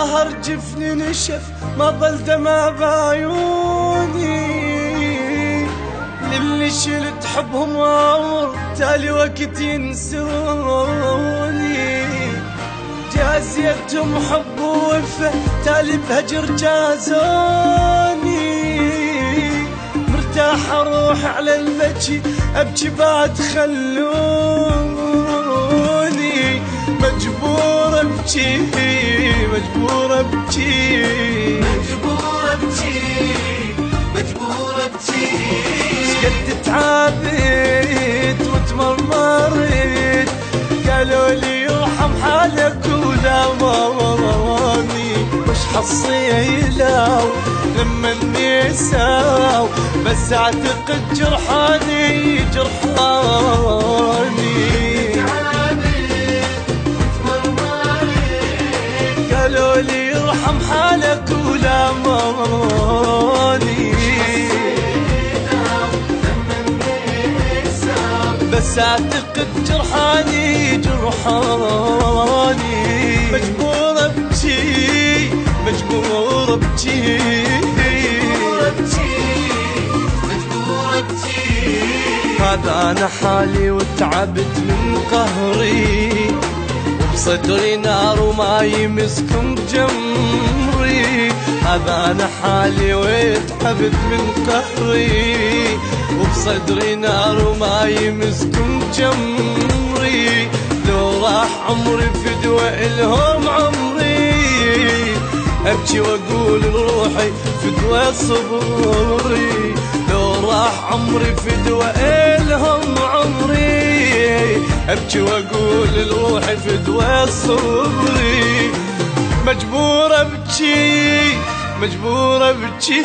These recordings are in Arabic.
القهر جفني نشف ما ظل دمع بعيوني، للي شلت حبهم وعمر تالي وقت ينسوني، جازيتهم حب ووفا تالي بهجر جازوني، مرتاح اروح على البكي ابكي بعد خلوني، مجبور ابكي مجبور ابكي مجبور ابكي مجبور ابكي. شقد تعبت وتمرمرت قالوا لي يرحم حالك ولا مامي، وش حصيلة لما النساو بس اعتقد جرحاني جرحاني، قالوا لي يرحم حالك ولا مامي، بس اعتقد جرحاني جرحاني، مجبور ابكي مجبور ابكي مجبور ابكي. هذا انا حالي وتعبت من قهري، وبصدري نار وما يمسكم جمري، هذا انا حالي وتعبت من قهري، وبصدري نار وما يمسكم جمري، لو راح عمري فدوى إلهم عمري، ابكي واقول لروحي فدوى صبري، لو راح عمري فدوى إلهم عمري، ابكي واقول لروحي فدوى صبري، مجبور ابكي مجبور ابكي.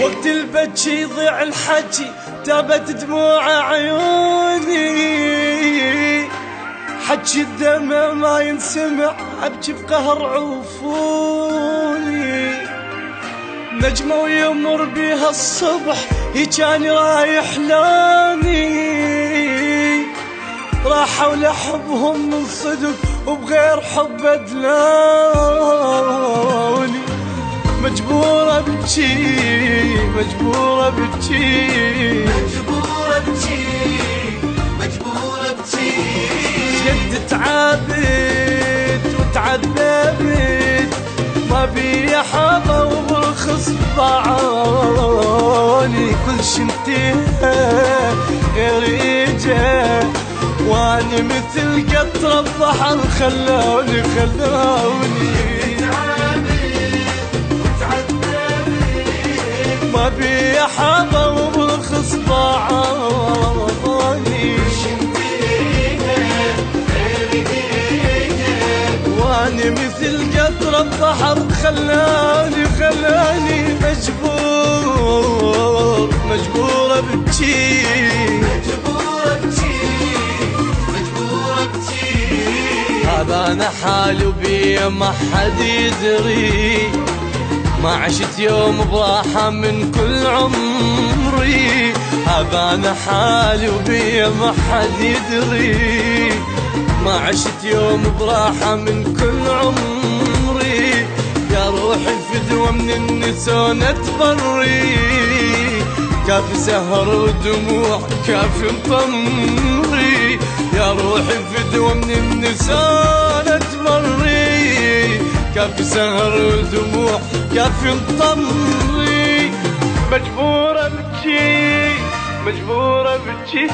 وقت البكي يضيع الحكي تابت دموع عيوني، حكي الدمع ما ينسمع ابكي بقهر عفوني، نجمة ويمر بيها الصبح هي كان رايح لاني، راحوا لحبهم من صدق وبغير حب ادلاني، مجبور ابكي مجبور ابكي مجبور ابكي مجبور ابكي. جد تعبت وتعذبت ما بي حظى وبرخص بعاني، كل شي انتهى غير اجا، واني مثل قطرة البحر خلوني ما بي حظى وبرخص بعاني، واني مثل قطرة البحر خلاني مجبور مجبور ابكي مجبور ابكي مجبور ابكي. هذا انا حالي وبي ما حد يدري، ما عشت يوم براحة من كل عمري، هذا انا حالي وبي ما حد يدري، ما عشت يوم براحة من كل عمري، يا روحي فدوى من النسونة تبري، كافي سهر ودموع كافي مطمري، يا روحي فدوى من النسونة تبري، كافي سهر ودموع كافي مطمري، مجبور ابكي مجبور ابكي.